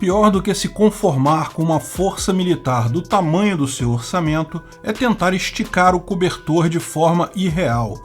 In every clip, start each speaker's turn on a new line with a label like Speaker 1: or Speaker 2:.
Speaker 1: Pior do que se conformar com uma força militar do tamanho do seu orçamento é tentar esticar o cobertor de forma irreal.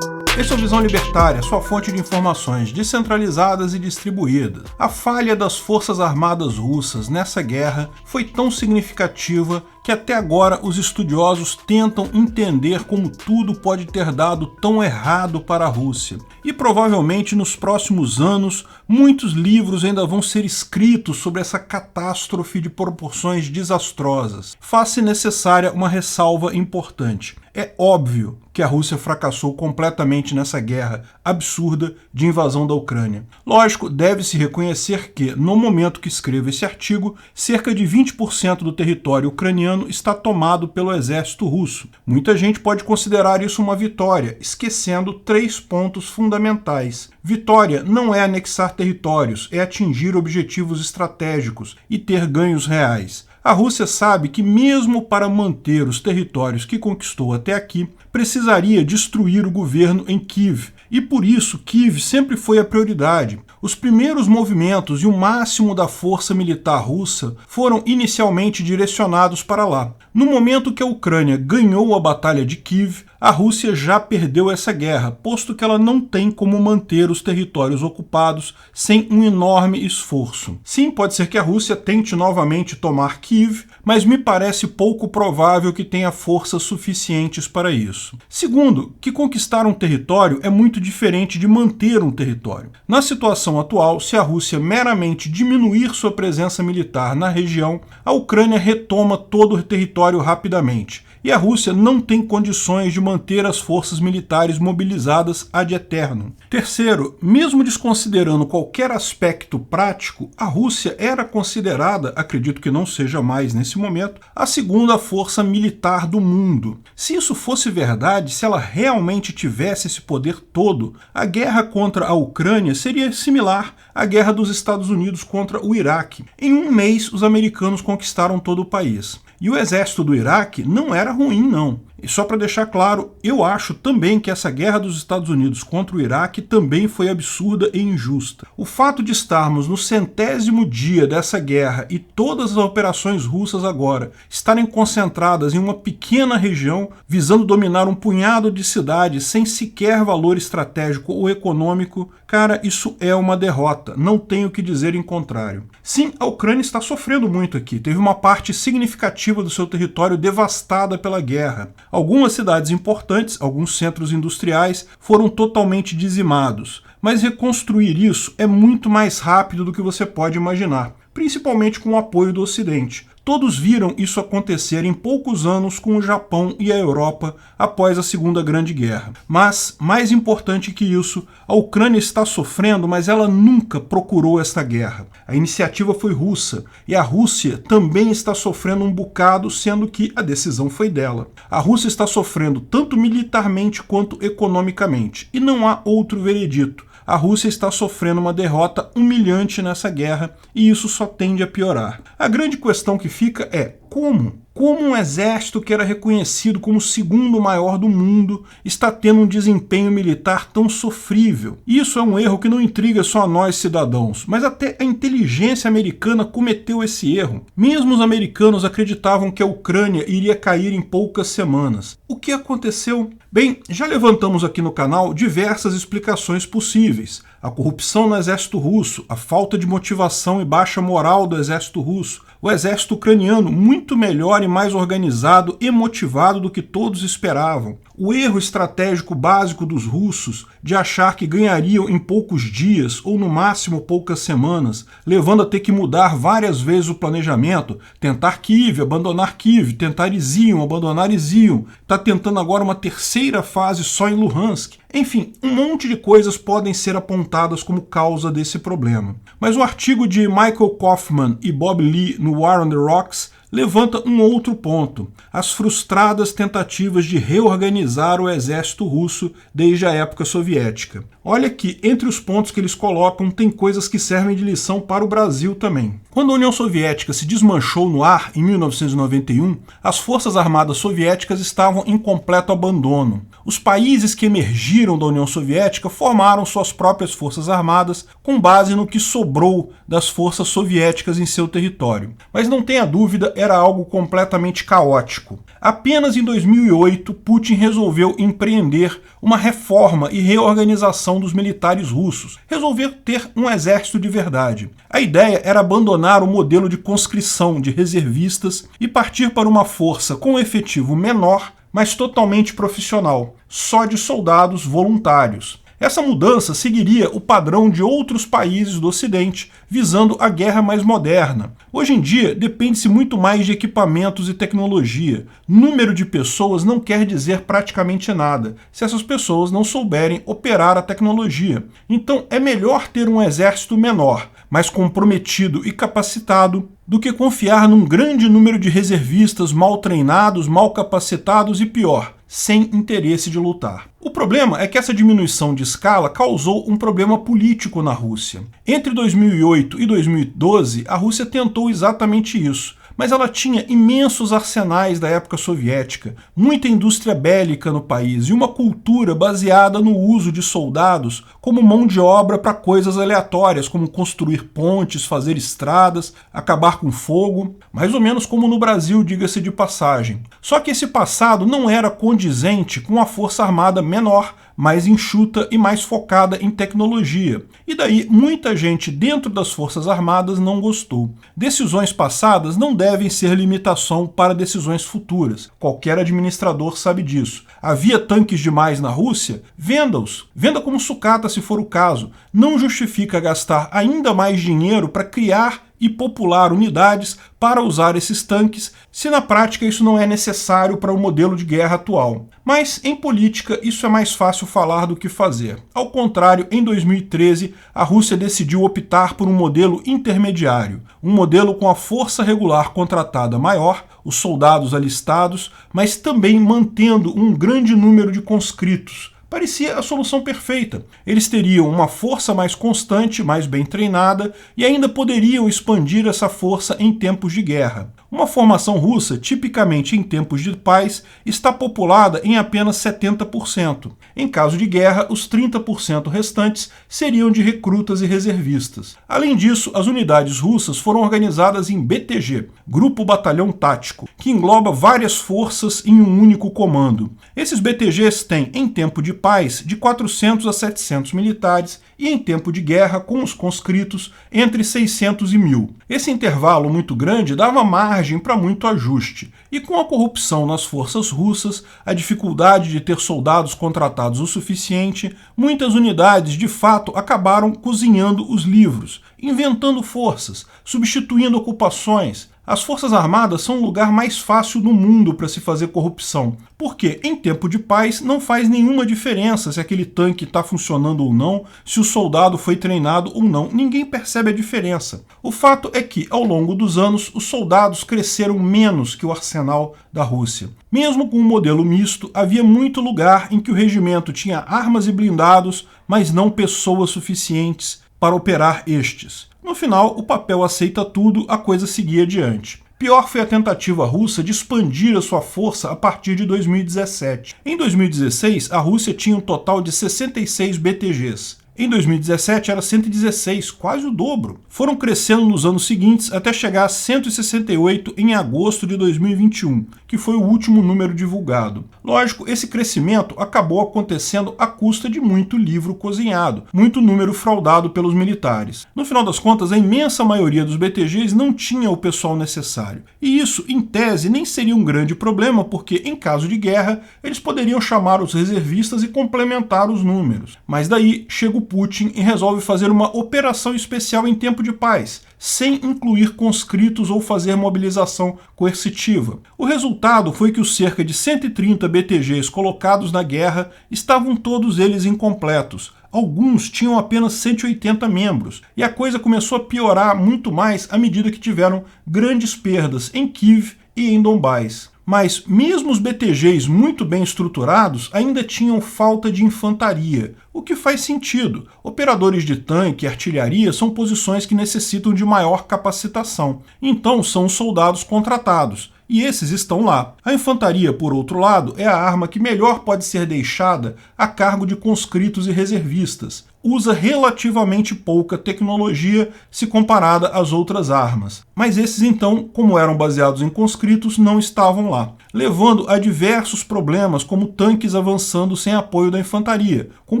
Speaker 1: Esse é o Visão Libertária, sua fonte de informações descentralizadas e distribuídas. A falha das forças armadas russas nessa guerra foi tão significativa que até agora os estudiosos tentam entender como tudo pode ter dado tão errado para a Rússia. E provavelmente nos próximos anos, muitos livros ainda vão ser escritos sobre essa catástrofe de proporções desastrosas. Faz-se necessária uma ressalva importante. É óbvio que a Rússia fracassou completamente nessa guerra absurda de invasão da Ucrânia. Lógico, deve-se reconhecer que, no momento que escrevo esse artigo, cerca de 20% do território ucraniano está tomado pelo exército russo. Muita gente pode considerar isso uma vitória, esquecendo 3 pontos fundamentais. Vitória não é anexar territórios, é atingir objetivos estratégicos e ter ganhos reais. A Rússia sabe que mesmo para manter os territórios que conquistou até aqui, precisaria destruir o governo em Kiev. E por isso, Kiev sempre foi a prioridade. Os primeiros movimentos e o máximo da força militar russa foram inicialmente direcionados para lá. No momento que a Ucrânia ganhou a Batalha de Kiev, a Rússia já perdeu essa guerra, posto que ela não tem como manter os territórios ocupados sem um enorme esforço. Sim, pode ser que a Rússia tente novamente tomar Kiev, mas me parece pouco provável que tenha forças suficientes para isso. Segundo, que conquistar um território é muito diferente de manter um território. Na situação atual, se a Rússia meramente diminuir sua presença militar na região, a Ucrânia retoma todo o território rapidamente. E a Rússia não tem condições de manter as forças militares mobilizadas ad eterno. Terceiro, mesmo desconsiderando qualquer aspecto prático, a Rússia era considerada, acredito que não seja mais nesse momento, a segunda força militar do mundo. Se isso fosse verdade, se ela realmente tivesse esse poder todo, a guerra contra a Ucrânia seria similar à guerra dos Estados Unidos contra o Iraque. Em um mês, os americanos conquistaram todo o país. E o exército do Iraque não era ruim, não. E só para deixar claro, eu acho também que essa guerra dos Estados Unidos contra o Iraque também foi absurda e injusta. O fato de estarmos no 100º dia dessa guerra e todas as operações russas agora estarem concentradas em uma pequena região, visando dominar um punhado de cidades sem sequer valor estratégico ou econômico, cara, isso é uma derrota, não tenho o que dizer em contrário. Sim, a Ucrânia está sofrendo muito aqui, teve uma parte significativa do seu território devastada pela guerra. Algumas cidades importantes, alguns centros industriais, foram totalmente dizimados, mas reconstruir isso é muito mais rápido do que você pode imaginar, principalmente com o apoio do Ocidente. Todos viram isso acontecer em poucos anos com o Japão e a Europa após a Segunda Grande Guerra. Mas, mais importante que isso, a Ucrânia está sofrendo, mas ela nunca procurou esta guerra. A iniciativa foi russa, e a Rússia também está sofrendo um bocado, sendo que a decisão foi dela. A Rússia está sofrendo tanto militarmente quanto economicamente, e não há outro veredito. A Rússia está sofrendo uma derrota humilhante nessa guerra e isso só tende a piorar. A grande questão que fica é como? Como um exército que era reconhecido como o segundo maior do mundo está tendo um desempenho militar tão sofrível? Isso é um erro que não intriga só a nós cidadãos, mas até a inteligência americana cometeu esse erro. Mesmo os americanos acreditavam que a Ucrânia iria cair em poucas semanas. O que aconteceu? Bem, já levantamos aqui no canal diversas explicações possíveis. A corrupção no exército russo, a falta de motivação e baixa moral do exército russo, o exército ucraniano muito melhor e mais organizado e motivado do que todos esperavam, o erro estratégico básico dos russos de achar que ganhariam em poucos dias ou no máximo poucas semanas, levando a ter que mudar várias vezes o planejamento, tentar Kiev, abandonar Kiev, tentar Izium, abandonar Izium, está tentando agora uma terceira fase só em Luhansk. Enfim, um monte de coisas podem ser apontadas como causa desse problema. Mas o artigo de Michael Kaufman e Bob Lee no War on the Rocks levanta um outro ponto: as frustradas tentativas de reorganizar o exército russo desde a época soviética. Olha que entre os pontos que eles colocam tem coisas que servem de lição para o Brasil também. Quando a União Soviética se desmanchou no ar em 1991, as forças armadas soviéticas estavam em completo abandono. Os países que emergiram da União Soviética formaram suas próprias forças armadas com base no que sobrou das forças soviéticas em seu território. Mas não tenha dúvida, era algo completamente caótico. Apenas em 2008, Putin resolveu empreender uma reforma e reorganização dos militares russos, resolver ter um exército de verdade. A ideia era abandonar o modelo de conscrição de reservistas e partir para uma força com efetivo menor, mas totalmente profissional, só de soldados voluntários. Essa mudança seguiria o padrão de outros países do Ocidente, visando a guerra mais moderna. Hoje em dia, depende-se muito mais de equipamentos e tecnologia. Número de pessoas não quer dizer praticamente nada, se essas pessoas não souberem operar a tecnologia. Então, é melhor ter um exército menor, mais comprometido e capacitado, do que confiar num grande número de reservistas mal treinados, mal capacitados e pior, sem interesse de lutar. O problema é que essa diminuição de escala causou um problema político na Rússia. Entre 2008 e 2012, a Rússia tentou exatamente isso, mas ela tinha imensos arsenais da época soviética, muita indústria bélica no país e uma cultura baseada no uso de soldados como mão de obra para coisas aleatórias, como construir pontes, fazer estradas, acabar com fogo, mais ou menos como no Brasil, diga-se de passagem. Só que esse passado não era condizente com a força armada menor, mais enxuta e mais focada em tecnologia. E daí muita gente dentro das Forças Armadas não gostou. Decisões passadas não devem ser limitação para decisões futuras. Qualquer administrador sabe disso. Havia tanques demais na Rússia? Venda-os. Venda como sucata se for o caso. Não justifica gastar ainda mais dinheiro para criar e popular unidades para usar esses tanques, se na prática isso não é necessário para o modelo de guerra atual. Mas em política isso é mais fácil falar do que fazer. Ao contrário, em 2013, a Rússia decidiu optar por um modelo intermediário, um modelo com a força regular contratada maior, os soldados alistados, mas também mantendo um grande número de conscritos. Parecia a solução perfeita. Eles teriam uma força mais constante, mais bem treinada e ainda poderiam expandir essa força em tempos de guerra. Uma formação russa, tipicamente em tempos de paz, está populada em apenas 70%. Em caso de guerra, os 30% restantes seriam de recrutas e reservistas. Além disso, as unidades russas foram organizadas em BTG, Grupo Batalhão Tático, que engloba várias forças em um único comando. Esses BTGs têm, em tempo de paz, de 400 a 700 militares e em tempo de guerra, com os conscritos, entre 600 e 1.000. Esse intervalo muito grande dava margem para muito ajuste, e com a corrupção nas forças russas, a dificuldade de ter soldados contratados o suficiente, muitas unidades de fato acabaram cozinhando os livros, inventando forças, substituindo ocupações. As Forças Armadas são o lugar mais fácil do mundo para se fazer corrupção, porque em tempo de paz não faz nenhuma diferença se aquele tanque está funcionando ou não, se o soldado foi treinado ou não, ninguém percebe a diferença. O fato é que, ao longo dos anos, os soldados cresceram menos que o arsenal da Rússia. Mesmo com um modelo misto, havia muito lugar em que o regimento tinha armas e blindados, mas não pessoas suficientes para operar estes. No final, o papel aceita tudo, a coisa seguia adiante. Pior foi a tentativa russa de expandir a sua força a partir de 2017. Em 2016, a Rússia tinha um total de 66 BTGs. Em 2017 era 116, quase o dobro. Foram crescendo nos anos seguintes até chegar a 168 em agosto de 2021, que foi o último número divulgado. Lógico, esse crescimento acabou acontecendo à custa de muito livro cozinhado, muito número fraudado pelos militares. No final das contas, a imensa maioria dos BTGs não tinha o pessoal necessário. E isso, em tese, nem seria um grande problema, porque, em caso de guerra, eles poderiam chamar os reservistas e complementar os números. Mas daí chega o Putin e resolve fazer uma operação especial em tempo de paz, sem incluir conscritos ou fazer mobilização coercitiva. O resultado foi que os cerca de 130 BTGs colocados na guerra estavam todos eles incompletos. Alguns tinham apenas 180 membros, e a coisa começou a piorar muito mais à medida que tiveram grandes perdas em Kiev e em Donbás. Mas mesmo os BTGs muito bem estruturados ainda tinham falta de infantaria, o que faz sentido. Operadores de tanque e artilharia são posições que necessitam de maior capacitação, então são os soldados contratados, e esses estão lá. A infantaria, por outro lado, é a arma que melhor pode ser deixada a cargo de conscritos e reservistas. Usa relativamente pouca tecnologia se comparada às outras armas. Mas esses então, como eram baseados em conscritos, não estavam lá, levando a diversos problemas como tanques avançando sem apoio da infantaria, com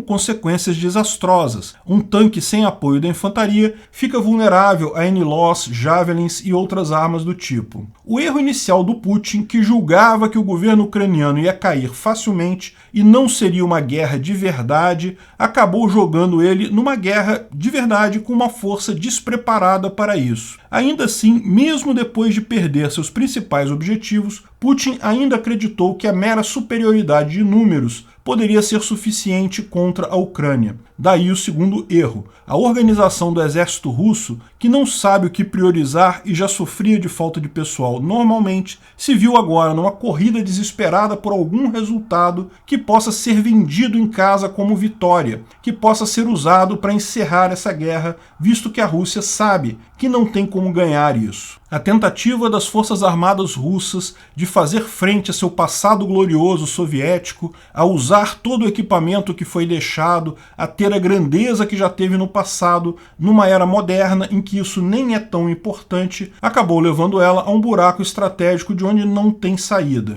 Speaker 1: consequências desastrosas. Um tanque sem apoio da infantaria fica vulnerável a NLAWs, Javelins e outras armas do tipo. O erro inicial do Putin, que julgava que o governo ucraniano ia cair facilmente e não seria uma guerra de verdade, acabou jogando ele numa guerra de verdade com uma força despreparada para isso. Ainda assim, mesmo depois de perder seus principais objetivos, Putin ainda acreditou que a mera superioridade de números poderia ser suficiente contra a Ucrânia. Daí o segundo erro, a organização do exército russo, que não sabe o que priorizar e já sofria de falta de pessoal normalmente, se viu agora numa corrida desesperada por algum resultado que possa ser vendido em casa como vitória, que possa ser usado para encerrar essa guerra, visto que a Rússia sabe que não tem como ganhar isso. A tentativa das forças armadas russas de fazer frente a seu passado glorioso soviético, a usar todo o equipamento que foi deixado, a ter a grandeza que já teve no passado, numa era moderna em que isso nem é tão importante, acabou levando ela a um buraco estratégico de onde não tem saída.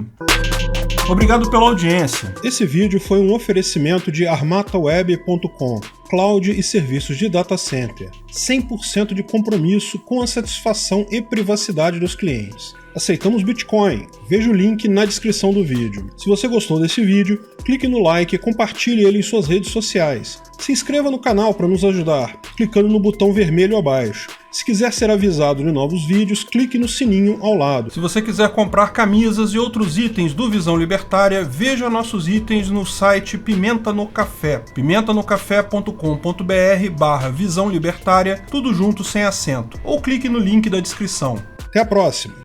Speaker 1: Obrigado pela audiência.
Speaker 2: Esse vídeo foi um oferecimento de armataweb.com, cloud e serviços de data center. 100% de compromisso com a satisfação e privacidade dos clientes. Aceitamos Bitcoin. Veja o link na descrição do vídeo. Se você gostou desse vídeo, clique no like e compartilhe ele em suas redes sociais. Se inscreva no canal para nos ajudar, clicando no botão vermelho abaixo. Se quiser ser avisado de novos vídeos, clique no sininho ao lado.
Speaker 1: Se você quiser comprar camisas e outros itens do Visão Libertária, veja nossos itens no site Pimenta no Café, pimentanocafé.com.br/Visão Libertária, tudo junto sem acento, ou clique no link da descrição.
Speaker 2: Até a próxima!